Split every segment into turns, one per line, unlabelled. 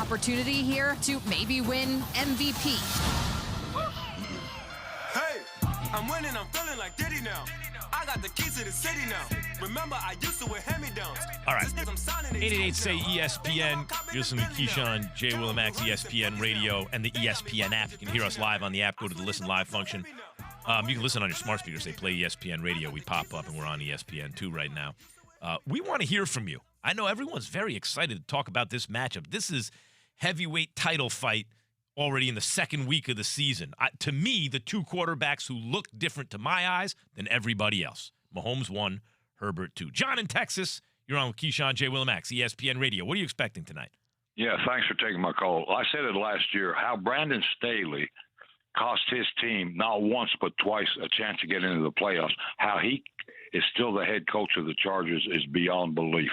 opportunity here to maybe win MVP.
Hey, I'm winning, I'm feeling like Diddy now. I got the keys to the city now. Remember, I used to wear hand-me-downs.
All right. 888-SAY-ESPN. You're listening to Keyshawn, J. Willimax, ESPN Radio, and the ESPN app. You can hear us live on the app. Go to the Listen Live function. You can listen on your smart speakers. They play ESPN Radio. We pop up, and we're on ESPN2 right now. We want to hear from you. I know everyone's very excited to talk about this matchup. This is heavyweight title fight already in the second week of the season. To me, the two quarterbacks who look different to my eyes than everybody else. Mahomes 1, Herbert 2. John in Texas, you're on with Keyshawn, J. Willimax, ESPN Radio. What are you expecting tonight?
Yeah, thanks for taking my call. I said it last year, how Brandon Staley cost his team not once but twice a chance to get into the playoffs. How he is still the head coach of the Chargers is beyond belief.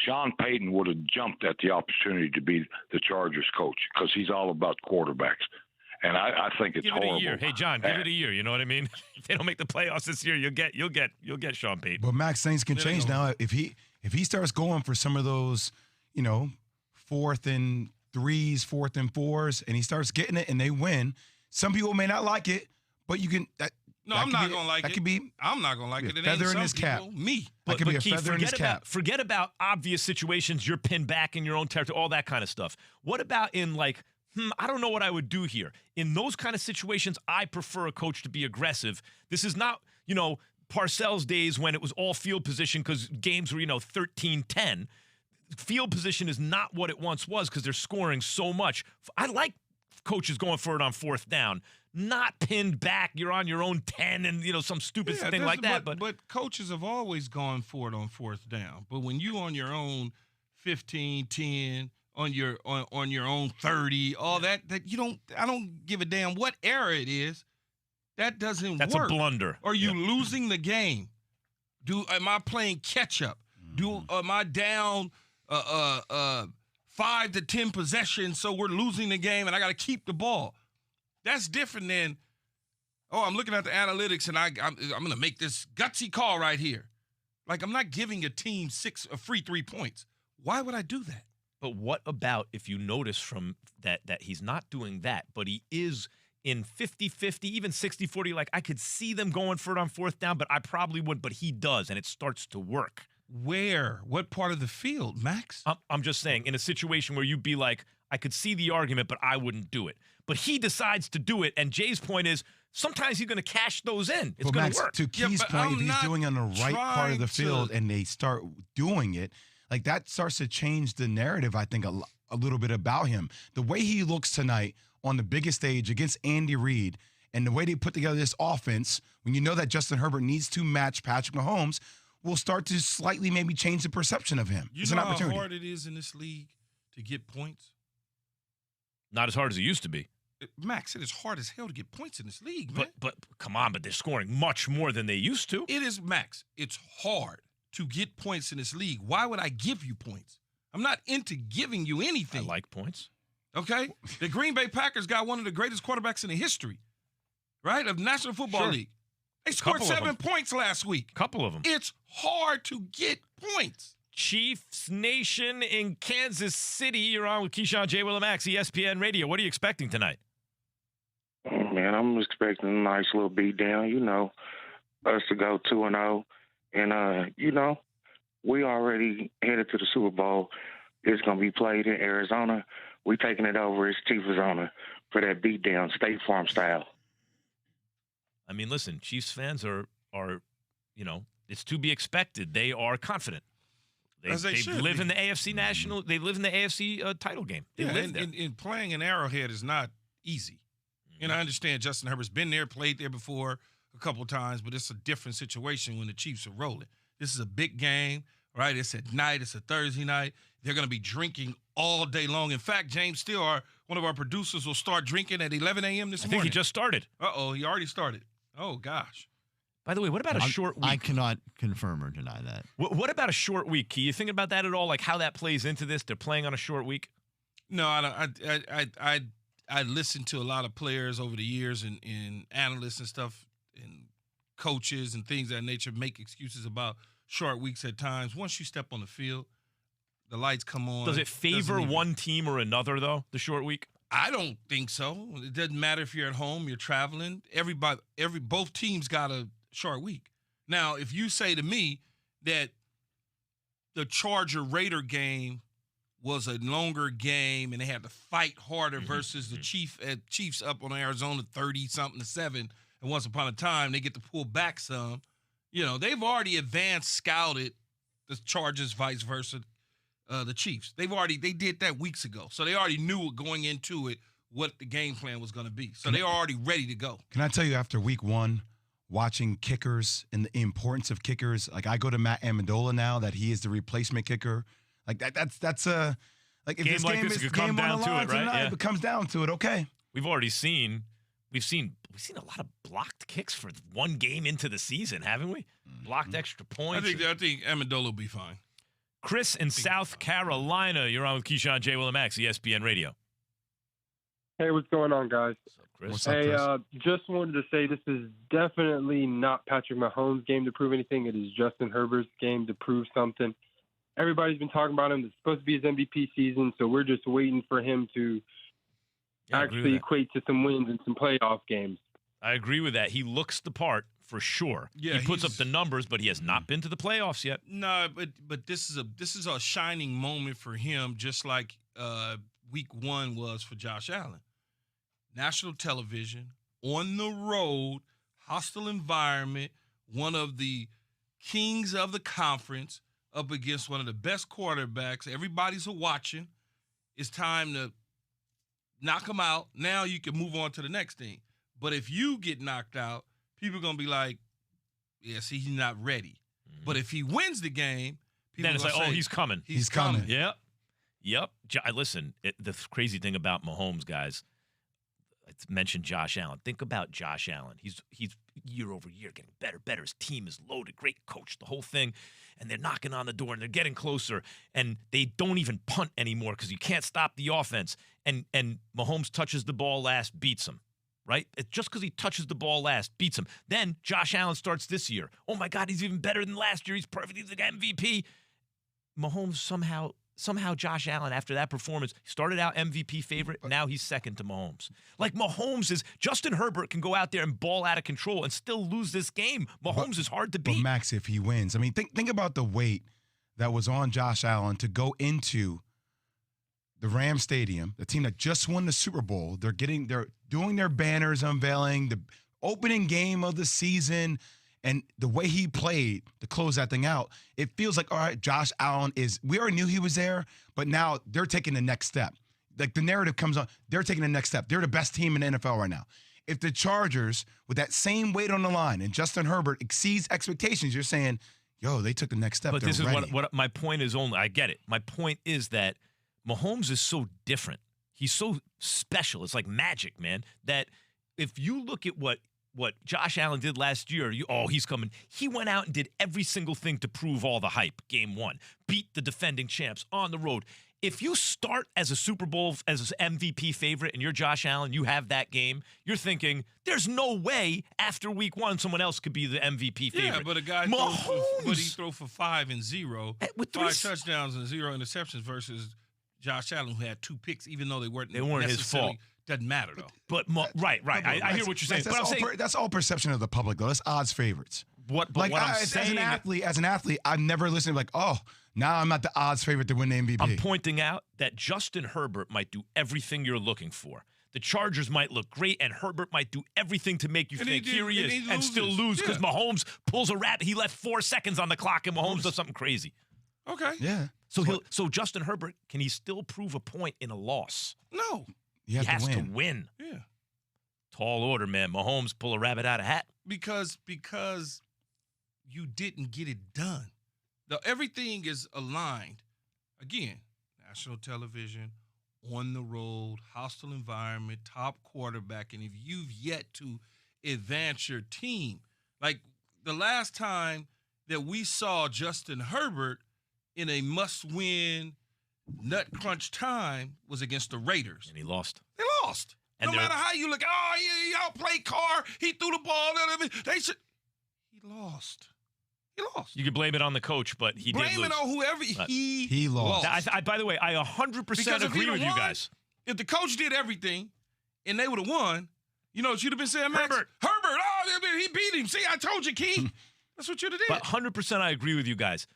Sean Payton would have jumped at the opportunity to be the Chargers coach because he's all about quarterbacks. And I think it's horrible.
Give it a year. Hey, John, give it a year. You know what I mean? If they don't make the playoffs this year, you'll get Sean Payton.
But Max, things can change now. If he starts going for some of those, 4th and 3s, 4th and 4s, and he starts getting it and they win, some people may not like it, but you can.
I'm not gonna like it.
That could be.
I'm not gonna like it. It
Feather
ain't
in his cap.
Me.
That could be a feather in his cap.
Forget about obvious situations. You're pinned back in your own territory, all that kind of stuff. What about in I don't know what I would do here. In those kind of situations, I prefer a coach to be aggressive. This is not, Parcells' days when it was all field position because games were, 13-10. Field position is not what it once was because they're scoring so much. I like coaches going for it on 4th down, not pinned back. You're on your own 10 and, some stupid thing like that.
But coaches have always gone for it on 4th down. But when you on your own 15, 10, on your own 30, all that I don't give a damn what era it is. That doesn't
That's
work.
That's a blunder.
Are you losing the game? Am I playing catch up? Am I down 5 to 10 possessions so we're losing the game and I got to keep the ball? That's different than, I'm looking at the analytics and I'm going to make this gutsy call right here. Like, I'm not giving a team a free 3 points. Why would I do that?
But what about if you notice from that he's not doing that, but he is in 50-50, even 60-40, like I could see them going for it on 4th down, but I probably wouldn't, but he does, and it starts to work.
Where? What part of the field, Max?
I'm just saying, in a situation where you'd be like, I could see the argument, but I wouldn't do it. But he decides to do it, and Jay's point is sometimes he's going to cash those in. It's going to work.
To Key's point, if he's doing it on the right part of the field and they start doing it, like that starts to change the narrative, I think, a little bit about him. The way he looks tonight on the biggest stage against Andy Reid and the way they put together this offense, when you know that Justin Herbert needs to match Patrick Mahomes, will start to slightly maybe change the perception of him.
It's an opportunity. How hard it is in this league to get points?
Not as hard as it used to be.
Max, it is hard as hell to get points in this league, man.
But come on, but they're scoring much more than they used to.
It is, Max. It's hard to get points in this league. Why would I give you points? I'm not into giving you anything.
I like points.
Okay? The Green Bay Packers got one of the greatest quarterbacks in the history, right, of National Football League. They scored 7 points last week.
Couple of them.
It's hard to get points.
Chiefs Nation in Kansas City. You're on with Keyshawn, J. Willimax, ESPN Radio. What are you expecting tonight?
Oh, man, I'm expecting a nice little beat down, us to go 2-0. And, we already headed to the Super Bowl. It's going to be played in Arizona. We taking it over as Chiefs Arizona for that beat down, State Farm style.
I mean, listen, Chiefs fans are it's to be expected. They are confident. They live in the AFC national. They live in the AFC title game. They live there.
And playing in Arrowhead is not easy. And I understand Justin Herbert's been there, played there before a couple of times, but it's a different situation when the Chiefs are rolling. This is a big game, right? It's at night. It's a Thursday night. They're going to be drinking all day long. In fact, James Steele, one of our producers, will start drinking at 11 a.m. this morning.
I think he just started.
Uh-oh, he already started. Oh, gosh.
By the way, what about a short week?
I cannot confirm or deny that.
What about a short week, Key? You thinking about that at all? Like how that plays into this? They're playing on a short week?
No, I listened to a lot of players over the years and analysts and stuff and coaches and things of that nature make excuses about short weeks at times. Once you step on the field, the lights come on.
Does it favor one team or another, though, the short week?
I don't think so. It doesn't matter if you're at home, you're traveling. Both teams got a short week. Now, if you say to me that the Charger-Raider game was a longer game and they had to fight harder versus the Chiefs up on Arizona 30-something to 7, and once upon a time they get to pull back some. They've already scouted the Chargers vice versa, the Chiefs. They did that weeks ago. So they already knew going into it what the game plan was going to be. So they're already ready to go.
Can I tell you, after week 1, watching kickers and the importance of kickers, like I go to Matt Amendola now that he is the replacement kicker. Like that's a like if
game
this
like
game
this
is
could
game
come down
on the
to
line
it, right?
tonight,
Yeah.
if it comes down to it, okay.
We've seen a lot of blocked kicks for one game into the season, haven't we? Blocked extra points.
I think Amendola will be fine.
Chris in South Carolina, you're on with Keyshawn, J. Will, and Max, ESPN Radio.
Hey, what's going on, guys?
What's up, Chris?
What's up, Chris?
Just wanted to say this is definitely not Patrick Mahomes' game to prove anything. It is Justin Herbert's game to prove something. Everybody's been talking about him. It's supposed to be his MVP season, so we're just waiting for him to actually equate to some wins and some playoff games.
I agree with that. He looks the part for sure.
Yeah,
he puts up the numbers, but he has not been to the playoffs yet.
No, but this is a shining moment for him, just like week 1 was for Josh Allen. National television, on the road, hostile environment, one of the kings of the conference up against one of the best quarterbacks. Everybody's watching. It's time to knock them out. Now you can move on to the next thing. But if you get knocked out, people are going to be like, yeah, see, he's not ready. But if he wins the game, people
then it's like,
say,
oh, he's coming.
He's coming.
Yep. Listen, the crazy thing about Mahomes, guys, I mentioned Josh Allen. Think about Josh Allen. He's year over year getting better. His team is loaded. Great coach, the whole thing. And they're knocking on the door, and they're getting closer. And they don't even punt anymore because you can't stop the offense. And Mahomes touches the ball last, beats him. Right? It's just because he touches the ball last, beats him. Then Josh Allen starts this year. Oh, my God, he's even better than last year. He's perfect. He's the MVP. Mahomes somehow Josh Allen, after that performance, started out MVP favorite. Now he's second to Mahomes. Like Justin Herbert can go out there and ball out of control and still lose this game. Mahomes is hard to beat.
But Max, if he wins, I mean, think about the weight that was on Josh Allen to go into the Rams Stadium, the team that just won the Super Bowl. They're doing their banners, unveiling the opening game of the season. And the way he played to close that thing out, it feels like, all right, Josh Allen we already knew he was there, but now they're taking the next step. Like the narrative comes on, they're taking the next step. They're the best team in the NFL right now. If the Chargers, with that same weight on the line, and Justin Herbert exceeds expectations, you're saying, yo, they took the next step.
But
they're
this is
ready.
what my point is only. I get it. My point is that Mahomes is so different. He's so special. It's like magic, man, that if you look at what Josh Allen did last year, he's coming. He went out and did every single thing to prove all the hype. Game 1, beat the defending champs on the road. If you start as a Super Bowl, as an MVP favorite, and you're Josh Allen, you have that game, you're thinking, there's no way after week 1 someone else could be the MVP favorite.
Yeah, but a guy throw for 5 and 0,
with
5 touchdowns and 0 interceptions versus Josh Allen, who had 2 picks, even though they weren't
his fault.
Doesn't matter, though.
But right. I hear what you're saying. But I'm saying
that's all perception of the public, though. That's odds favorites.
What I'm saying,
as an athlete, I've never listened to like, oh, now I'm not the odds favorite to win the MVP.
I'm pointing out that Justin Herbert might do everything you're looking for. The Chargers might look great, and Herbert might do everything to make you think here he is, and still lose because Mahomes pulls a rabbit. He left 4 seconds on the clock, and Mahomes does something crazy.
Okay.
Yeah.
So Justin Herbert, can he still prove a point in a loss?
No.
He has
to win.
Yeah.
Tall order, man. Mahomes pull a rabbit out of hat.
Because you didn't get it done. Everything is aligned. Again, national television, on the road, hostile environment, top quarterback. And if you've yet to advance your team, like the last time that we saw Justin Herbert in a must-win nut crunch time was against the Raiders.
And he lost.
They lost.
And
no matter how you look, he outplayed Carr. He threw the ball. He lost. He lost.
You could blame it on the coach, but he
Blame
did lose.
it on whoever he
lost.
By the way, I 100%
Because if
agree
he'd
with you
won,
guys.
If the coach did everything and they would have won, you know what you'd have been saying, Max?
Herbert.
Oh, he beat him. See, I told you, Key. That's what you'd have did.
But 100% I agree with you guys.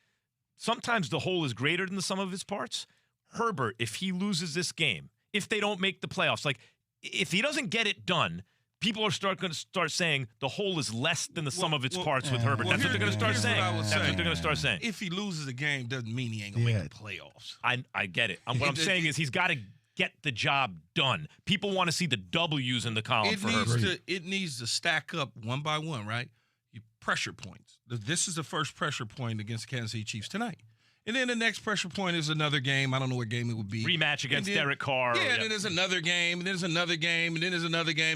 Sometimes the whole is greater than the sum of its parts. Herbert, if he loses this game, if they don't make the playoffs, like if he doesn't get it done, people are going to start saying the whole is less than the sum of its parts with Herbert. That's what they're going to start saying. That's what they're going to start saying.
If he loses a game, doesn't mean he ain't going to make the playoffs.
I get it. What I'm saying is he's got to get the job done. People want to see the W's in the column for Herbert.
It needs to stack up one by one, right? You pressure points. This is the first pressure point against the Kansas City Chiefs tonight. And then the next pressure point is another game. I don't know what game it would be.
Rematch against Derek Carr.
Yeah, and then there's another game, and then there's another game, and then there's another game.